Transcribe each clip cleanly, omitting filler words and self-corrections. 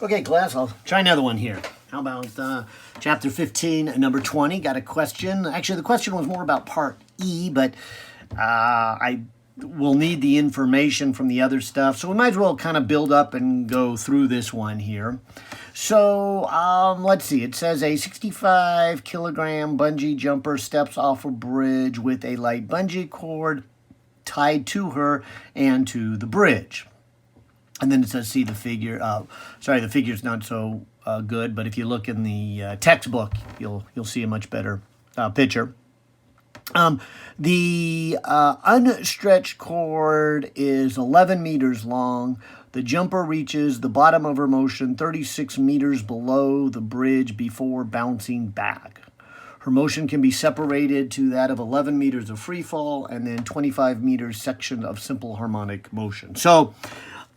Okay, class, I'll try another one here. How about chapter 15, number 20? Got a question. Actually, the question was more about part E, but I will need the information from the other stuff. So we might as well kind of build up and go through this one here. So let's see. It says a 65-kilogram bungee jumper steps off a bridge with a light bungee cord tied to her and to the bridge. And then it says, see the figure. Sorry, the figure's not so good, but if you look in the textbook, you'll see a much better picture. The unstretched cord is 11 meters long. The jumper reaches the bottom of her motion 36 meters below the bridge before bouncing back. Her motion can be separated to that of 11 meters of free fall and then 25 meters section of simple harmonic motion. So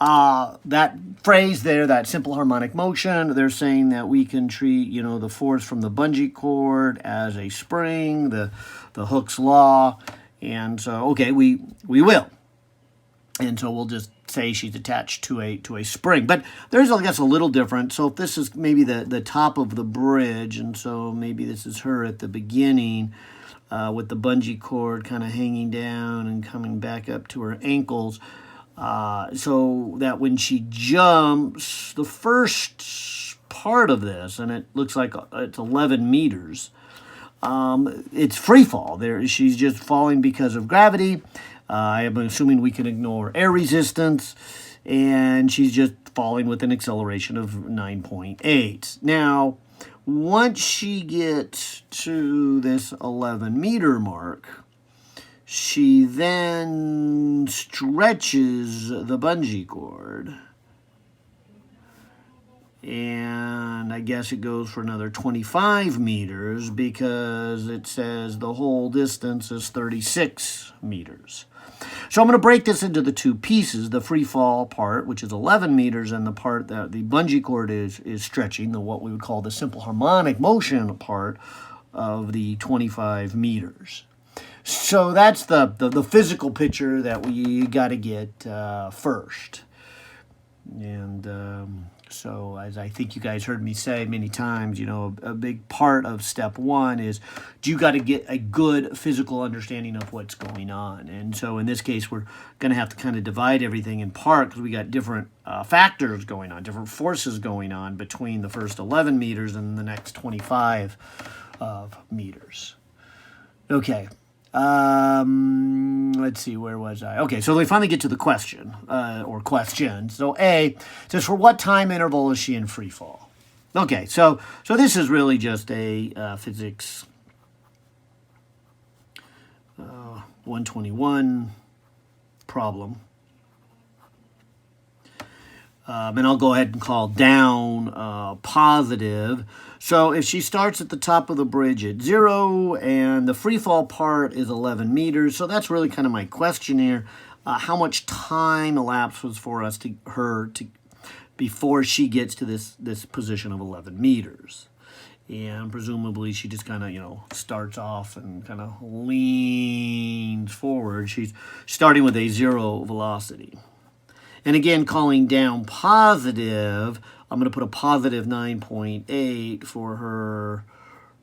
that phrase there, that simple harmonic motion, they're saying that we can treat, the force from the bungee cord as a spring, the Hooke's law, and so, okay, we will. And so we'll just say she's attached to a spring. But there's, I guess, a little different. So if this is maybe the top of the bridge, and so maybe this is her at the beginning with the bungee cord kind of hanging down and coming back up to her ankles, so that when she jumps, the first part of this, and it looks like it's 11 meters, it's free fall. She's just falling because of gravity. I am assuming we can ignore air resistance, and she's just falling with an acceleration of 9.8. Now, once she gets to this 11-meter mark, she then stretches the bungee cord. And I guess it goes for another 25 meters because it says the whole distance is 36 meters. So I'm going to break this into the two pieces, the free fall part, which is 11 meters, and the part that the bungee cord is stretching, what we would call the simple harmonic motion part of the 25 meters. So that's the physical picture that we got to get first. And so as I think you guys heard me say many times, a big part of step one is you got to get a good physical understanding of what's going on. And so in this case, we're going to have to kind of divide everything in part because we got different factors going on, different forces going on between the first 11 meters and the next 25 meters. Okay. Let's see, where was I? Okay, so we finally get to the question, or questions. So A says, for what time interval is she in free fall? Okay, so this is really just a physics 121 problem. And I'll go ahead and call down positive. So if she starts at the top of the bridge at 0 and the free fall part is 11 meters, so that's really kind of my question here. How much time elapses for us before she gets to this position of 11 meters? And presumably she just kind of, starts off and kind of leans forward. She's starting with a 0 velocity. And again, calling down positive, I'm going to put a positive 9.8 for her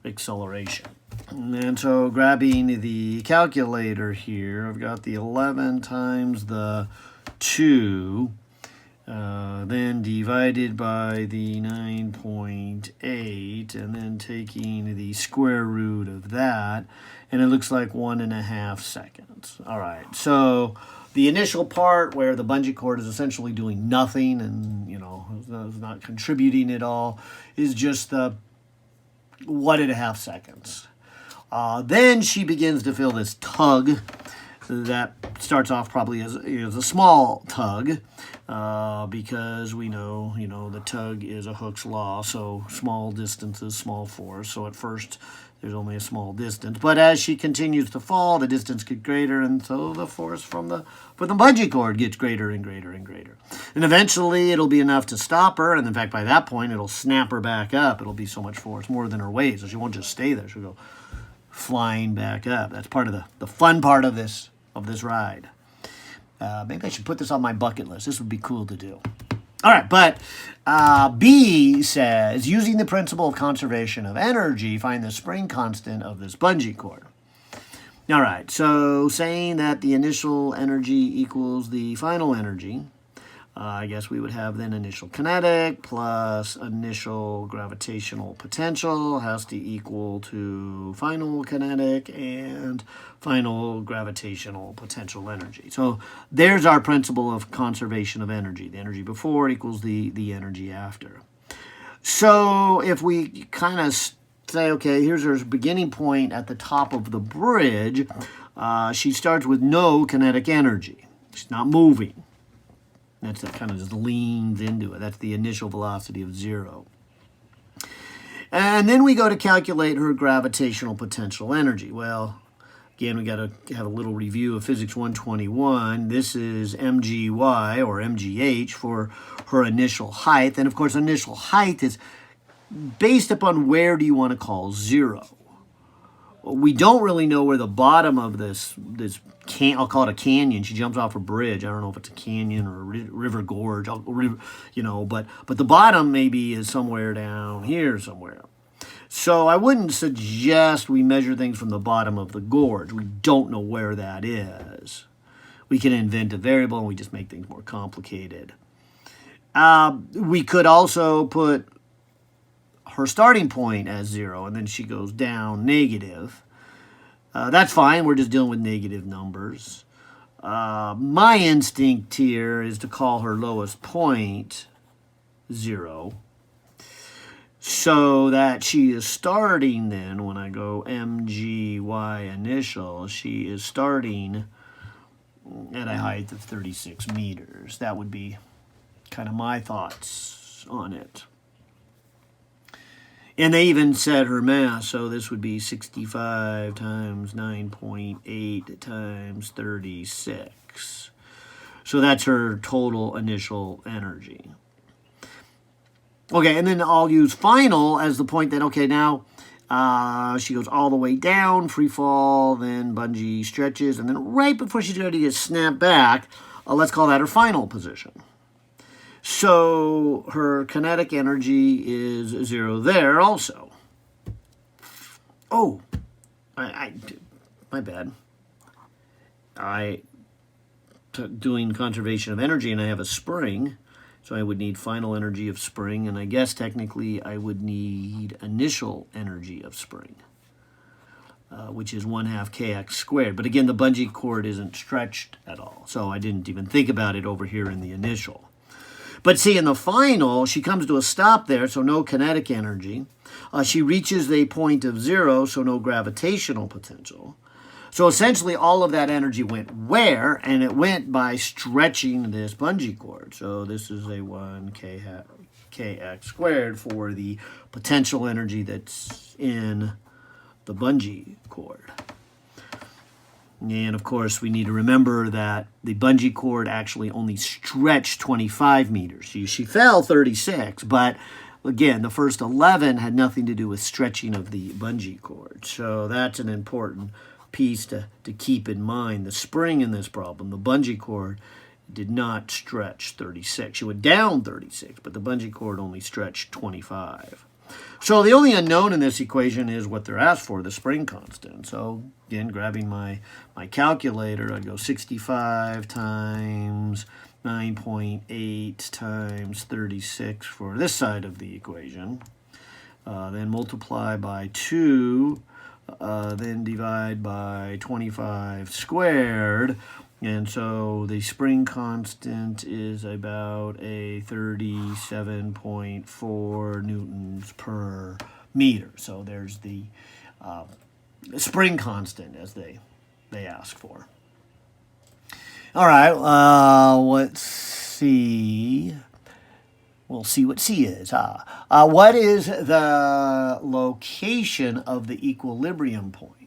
acceleration. And so grabbing the calculator here, I've got the 11 times the 2, then divided by the 9.8, and then taking the square root of that, and it looks like 1.5 seconds. All right, so the initial part where the bungee cord is essentially doing nothing and, is not contributing at all is just the 1.5 seconds. Then she begins to feel this tug that starts off probably as a small tug because we know, the tug is a Hooke's law, so small distances, small force. So at first there's only a small distance, but as she continues to fall, the distance gets greater, and so the force from the bungee cord gets greater and greater and greater. And eventually it'll be enough to stop her, and in fact by that point it'll snap her back up. It'll be so much force, more than her weight, so she won't just stay there. She'll go flying back up. That's part of the fun part of this ride. Maybe I should put this on my bucket list. This would be cool to do. All right, but B says, using the principle of conservation of energy, find the spring constant of this bungee cord. All right, so saying that the initial energy equals the final energy, I guess we would have then initial kinetic plus initial gravitational potential has to equal to final kinetic and final gravitational potential energy. So there's our principle of conservation of energy. The energy before equals the energy after. So if we kind of say, okay, here's her beginning point at the top of the bridge, she starts with no kinetic energy. She's not moving. That's that kind of just leans into it. That's the initial velocity of 0. And then we go to calculate her gravitational potential energy. Well, again, we got to have a little review of Physics 121. This is mgy, or mgh, for her initial height. And, of course, initial height is based upon where do you want to call 0. We don't really know where the bottom of this I'll call it a canyon. She jumps off a bridge. I don't know if it's a canyon or a river gorge, but the bottom maybe is somewhere down here somewhere. So I wouldn't suggest we measure things from the bottom of the gorge. We don't know where that is. We can invent a variable and we just make things more complicated. We could also put her starting point as 0, and then she goes down negative. That's fine. We're just dealing with negative numbers. My instinct here is to call her lowest point 0, so that she is starting then, when I go mgy initial, she is starting at a height of 36 meters. That would be kind of my thoughts on it. And they even said her mass, so this would be 65 times 9.8 times 36. So that's her total initial energy. Okay, and then I'll use final as the point that, okay, now she goes all the way down, free fall, then bungee stretches, and then right before she's ready to snap back, let's call that her final position. So her kinetic energy is 0 there also. Oh, my bad. Doing conservation of energy, and I have a spring, so I would need final energy of spring, and I guess technically I would need initial energy of spring, which is 1/2 kx squared. But again, the bungee cord isn't stretched at all, so I didn't even think about it over here in the initial. But see, in the final, she comes to a stop there, so no kinetic energy. She reaches a point of 0, so no gravitational potential. So essentially, all of that energy went where? And it went by stretching this bungee cord. So this is a 1kx squared for the potential energy that's in the bungee cord. And, of course, we need to remember that the bungee cord actually only stretched 25 meters. She fell 36, but, again, the first 11 had nothing to do with stretching of the bungee cord. So that's an important piece to keep in mind. The spring in this problem, the bungee cord, did not stretch 36. She went down 36, but the bungee cord only stretched 25. So the only unknown in this equation is what they're asked for, the spring constant. So again, grabbing my calculator, I go 65 times 9.8 times 36 for this side of the equation. Then multiply by 2, then divide by 25 squared. And so the spring constant is about a 37.4 newtons per meter. So there's the spring constant as they ask for. All right, let's see. We'll see what C is. What is the location of the equilibrium point?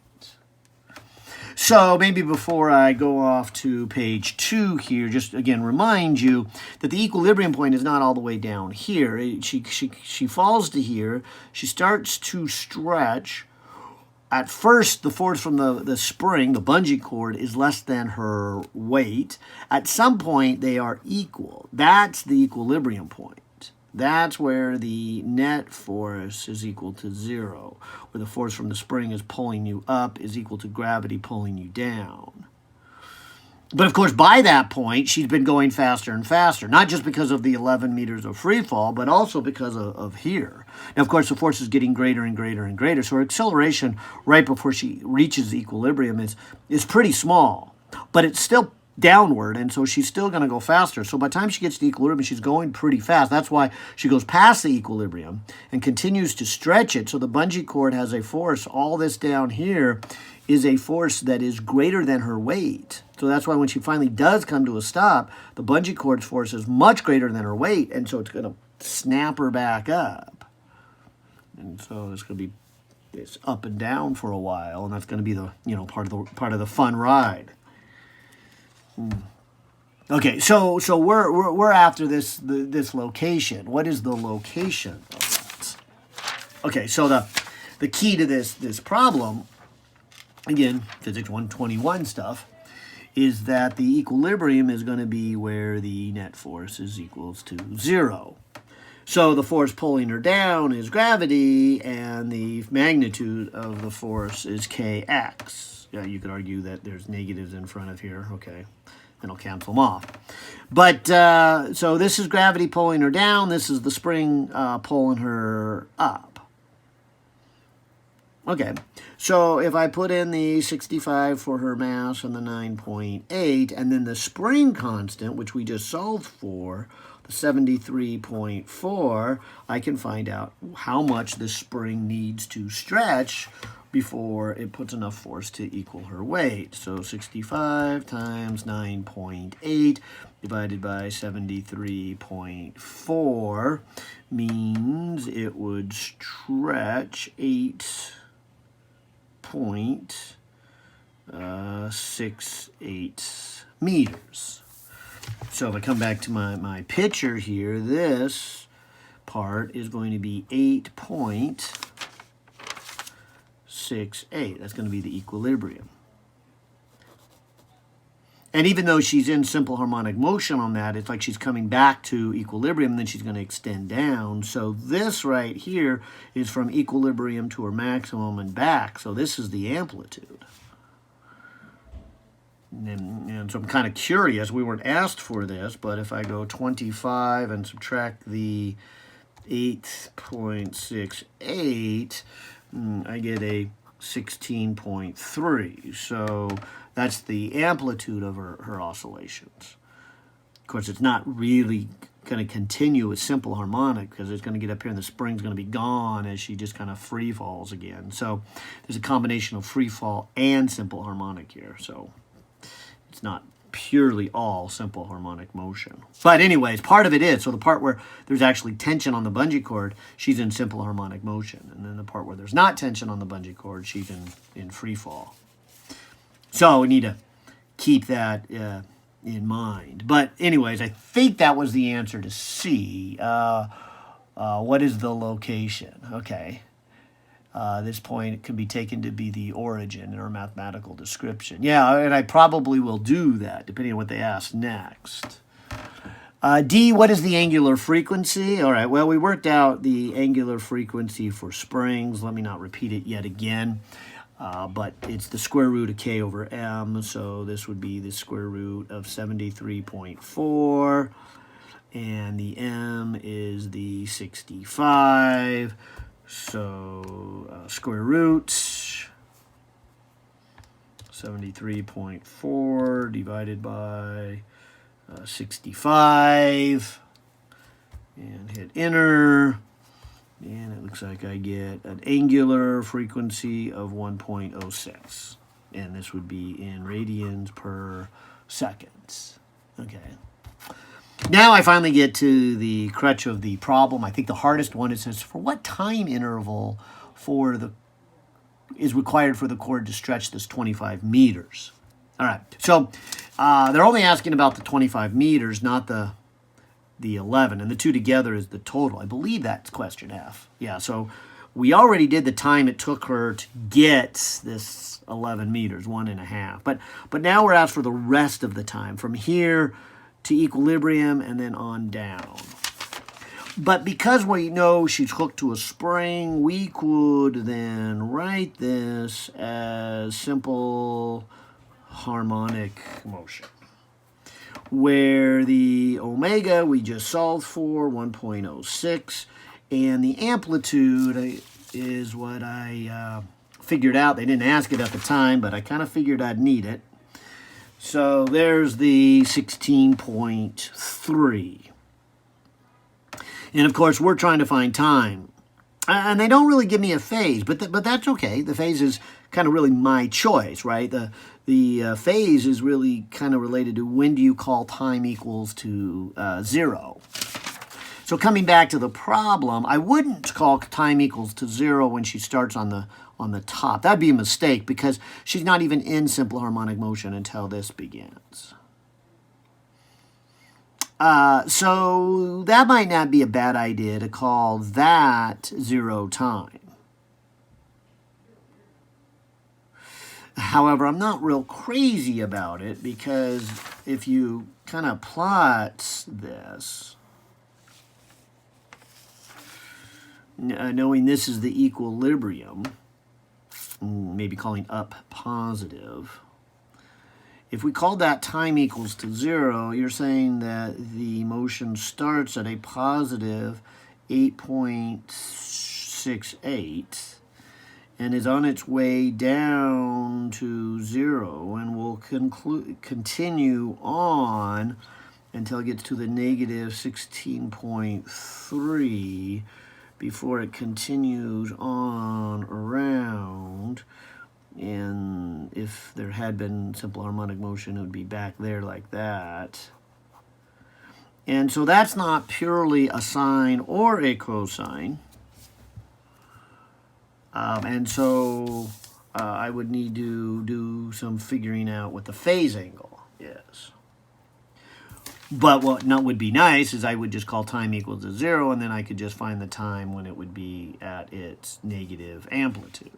So maybe before I go off to page 2 here, just again remind you that the equilibrium point is not all the way down here. She falls to here. She starts to stretch. at first, the force from the spring, the bungee cord, is less than her weight. At some point, they are equal. That's the equilibrium point. That's where the net force is equal to 0, where the force from the spring is pulling you up is equal to gravity pulling you down. But of course, by that point, she's been going faster and faster, not just because of the 11 meters of free fall, but also because of here. Now, of course, the force is getting greater and greater and greater, so her acceleration right before she reaches equilibrium is pretty small, but it's still downward, and so she's still going to go faster. So by the time she gets to equilibrium, she's going pretty fast. That's why she goes past the equilibrium and continues to stretch it. So the bungee cord has a force. All this down here is a force that is greater than her weight. So that's why when she finally does come to a stop, the bungee cord's force is much greater than her weight, and so it's going to snap her back up. And so it's going to be this up and down for a while, and that's going to be the part of the fun ride. Okay, so we're after this location. What is the location of that? Okay, so the key to this problem, again, physics 121 stuff, is that the equilibrium is going to be where the net force is equals to 0. So the force pulling her down is gravity, and the magnitude of the force is kx. Yeah, you could argue that there's negatives in front of here. Okay, then I'll cancel them off. But so this is gravity pulling her down. This is the spring pulling her up. Okay, so if I put in the 65 for her mass and the 9.8, and then the spring constant, which we just solved for, the 73.4, I can find out how much the spring needs to stretch before it puts enough force to equal her weight. So 65 times 9.8 divided by 73.4 means it would stretch 8.68 meters. So if I come back to my picture here, this part is going to be 8.68. That's going to be the equilibrium. And even though she's in simple harmonic motion on that, it's like she's coming back to equilibrium, and then she's going to extend down. So this right here is from equilibrium to her maximum and back. So this is the amplitude. And so I'm kind of curious. We weren't asked for this, but if I go 25 and subtract the 8.68, I get a 16.3. So that's the amplitude of her oscillations. Of course, it's not really going to continue with simple harmonic because it's going to get up here and the spring's going to be gone as she just kind of free falls again. So there's a combination of free fall and simple harmonic here. So it's not purely all simple harmonic motion. But anyways, part of it is. So the part where there's actually tension on the bungee cord, she's in simple harmonic motion. And then the part where there's not tension on the bungee cord, she's in free fall. So we need to keep that in mind. But anyways, I think that was the answer to C. What is the location? Okay. This point can be taken to be the origin in our mathematical description. Yeah, and I probably will do that, depending on what they ask next. D, what is the angular frequency? All right, well, we worked out the angular frequency for springs. Let me not repeat it yet again. But it's the square root of k over m, so this would be the square root of 73.4, and the m is the 65. So square root 73.4 divided by 65, and hit enter, and it looks like I get an angular frequency of 1.06, and this would be in radians per second. Okay. Now I finally get to the crutch of the problem. I think the hardest one is for what time interval is required for the cord to stretch this 25 meters. All right, so they're only asking about the 25 meters, not the 11, and the two together is the total. I believe that's question F. Yeah, so we already did the time it took her to get this 11 meters, 1.5. But now we're asked for the rest of the time, from here to equilibrium and then on down. But because we know she's hooked to a spring, we could then write this as simple harmonic motion, where the omega we just solved for, 1.06, and the amplitude is what I figured out. They didn't ask it at the time, but I kind of figured I'd need it. So there's the 16.3. And of course, we're trying to find time. And they don't really give me a phase, but that's okay. The phase is kind of really my choice, right? The phase is really kind of related to when do you call time equals to 0. So coming back to the problem, I wouldn't call time equals to 0 when she starts on the top. That'd be a mistake because she's not even in simple harmonic motion until this begins. So that might not be a bad idea to call that 0 time. However, I'm not real crazy about it because if you kind of plot this, knowing this is the equilibrium, maybe calling up positive, if we call that time equals to 0, you're saying that the motion starts at a positive 8.68 and is on its way down to 0 and will continue on until it gets to the negative 16.3 before it continues on around. And if there had been simple harmonic motion, it would be back there like that. And so that's not purely a sine or a cosine. And so I would need to do some figuring out what the phase angle is. But what would be nice is I would just call time equal to 0, and then I could just find the time when it would be at its negative amplitude.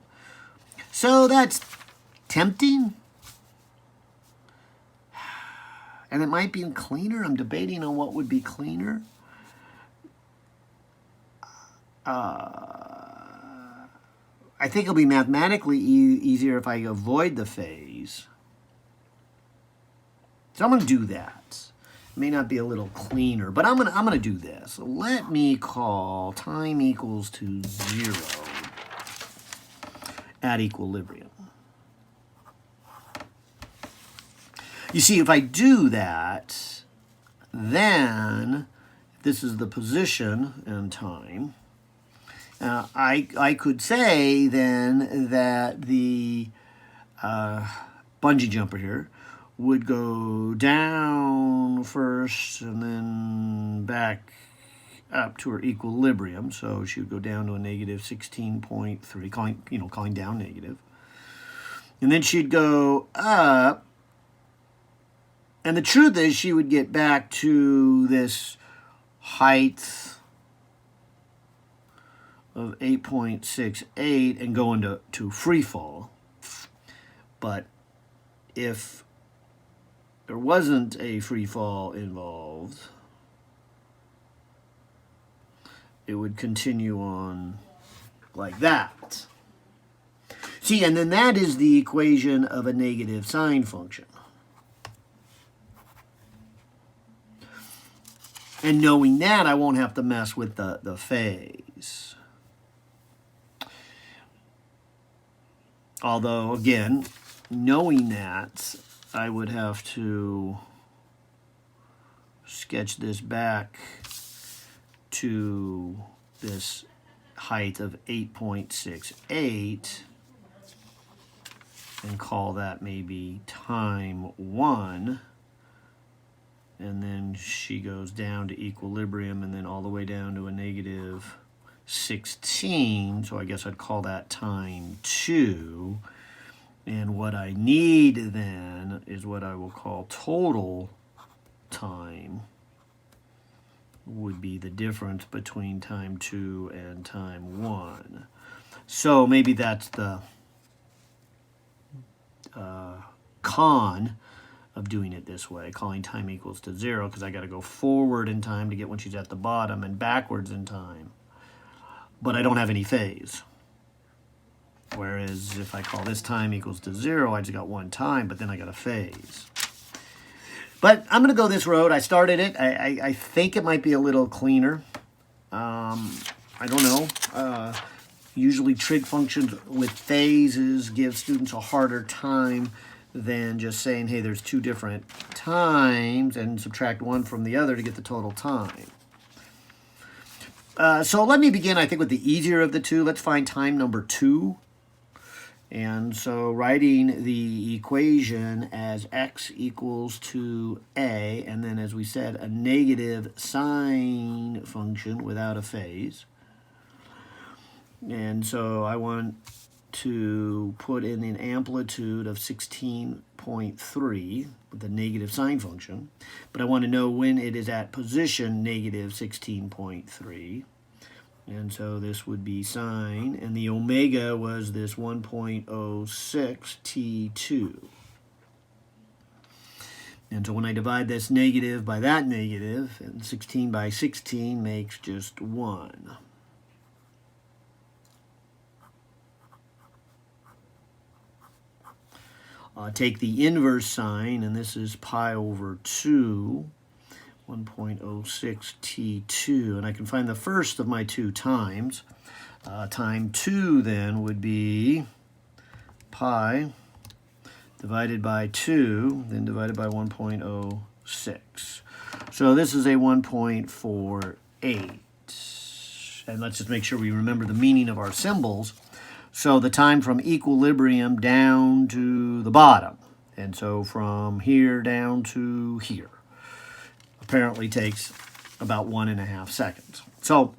So that's tempting. And it might be cleaner. I'm debating on what would be cleaner. I think it'll be mathematically easier if I avoid the phase. So I'm going to do that. It may not be a little cleaner, but I'm going to do this. Let me call time equals to 0 at equilibrium. You see, if I do that, then this is the position and time. I could say then that the bungee jumper here would go down first and then back up to her equilibrium. So she would go down to a negative 16.3, calling down negative. And then she'd go up. And the truth is she would get back to this height of 8.68 and go into free fall. But if there wasn't a free fall involved, it would continue on like that. See, and then that is the equation of a negative sine function. And knowing that, I won't have to mess with the phase. Although, again, knowing that, I would have to sketch this back to this height of 8.68 and call that maybe time 1. And then she goes down to equilibrium and then all the way down to a negative 16. So I guess I'd call that time 2. And what I need then is what I will call total time, would be the difference between time 2 and time 1. So maybe that's the con of doing it this way, calling time equals to 0, because I got to go forward in time to get when she's at the bottom and backwards in time. But I don't have any phase. Whereas if I call this time equals to 0, I just got one time, but then I got a phase. But I'm going to go this road. I started it. I think it might be a little cleaner. I don't know. Usually trig functions with phases give students a harder time than just saying, hey, there's two different times and subtract one from the other to get the total time. So let me begin, I think, with the easier of the two. Let's find time number 2. And so writing the equation as x equals to a, and then, as we said, a negative sine function without a phase. And so I want to put in an amplitude of 16.3 with the negative sine function, but I want to know when it is at position negative 16.3. And so this would be sine, and the omega was this 1.06 T2. And so when I divide this negative by that negative, and 16 by 16 makes just 1. Take the inverse sine, and this is pi over 2, 1.06 T2, and I can find the first of my two times. Time 2 then would be pi divided by 2, then divided by 1.06. So this is a 1.48. And let's just make sure we remember the meaning of our symbols. So the time from equilibrium down to the bottom, and so from here down to here, apparently takes about 1.5 seconds. So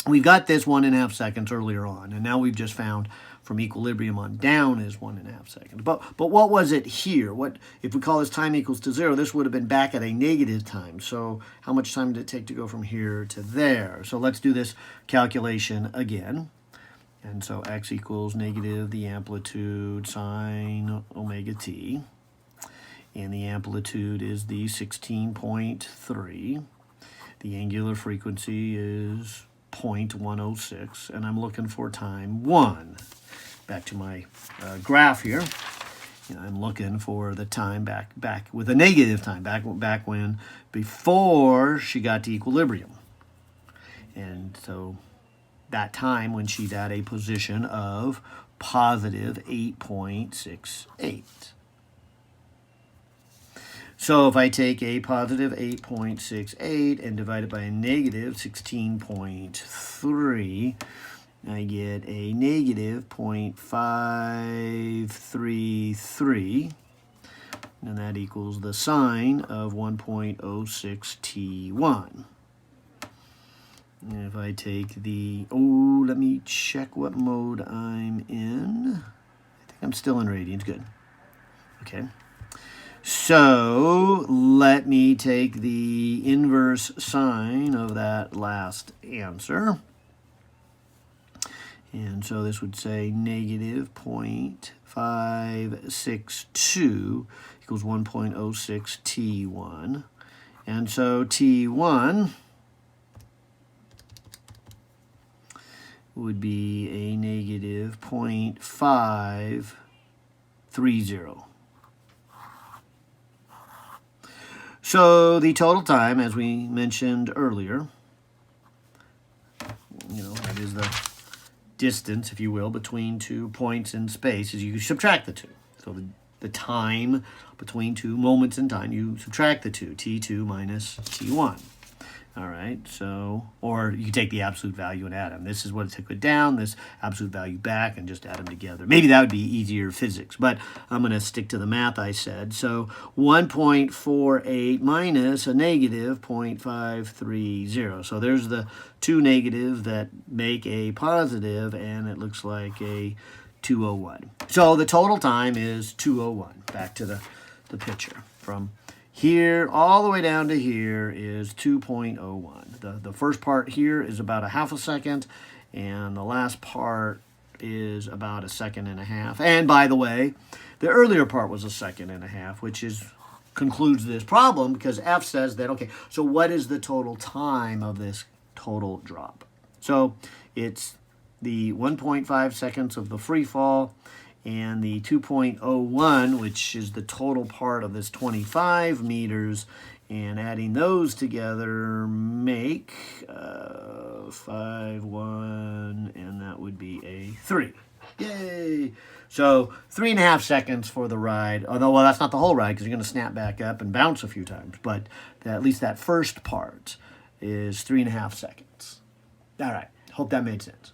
we've got this 1.5 seconds earlier on, and now we've just found from equilibrium on down is 1.5 seconds. But what was it here? What if we call this time equals to 0? This would have been back at a negative time. So how much time did it take to go from here to there? So let's do this calculation again. And so x equals negative the amplitude sine omega t. And the amplitude is the 16.3. The angular frequency is 0.106. And I'm looking for time 1. Back to my graph here. I'm looking for the time back with a negative time, back when before she got to equilibrium. And so that time when she's at a position of positive 8.68. So if I take a positive 8.68 and divide it by a negative 16.3, I get a negative 0.533, and that equals the sine of 1.06 T1. And if I take the, let me check what mode I'm in. I think I'm still in radians, good. Okay. So let me take the inverse sine of that last answer. And so this would say negative 0.562 equals 1.06 T1. And so T1 would be a negative 0.530. So the total time, as we mentioned earlier, that is the distance, if you will, between 2 points in space, is you subtract the two. So the time between 2 moments in time, you subtract the two, T2 minus T1. All right, so, or you can take the absolute value and add them. This is what it took it down, this absolute value back, and just add them together. Maybe that would be easier physics, but I'm going to stick to the math I said. So 1.48 minus a negative 0.530. So there's the two negatives that make a positive, and it looks like a 201. So the total time is 201. Back to the picture. From here all the way down to here is 2.01. The first part here is about a half a second, and the last part is about 1.5 seconds. And by the way, the earlier part was 1.5 seconds, which concludes this problem because F says that, okay, so what is the total time of this total drop? So it's the 1.5 seconds of the free fall and the 2.01, which is the total part of this 25 meters, and adding those together make 5, 1, and that would be a 3. Yay! So 3.5 seconds for the ride, although, well, that's not the whole ride because you're going to snap back up and bounce a few times, but at least that first part is 3.5 seconds. All right, hope that made sense.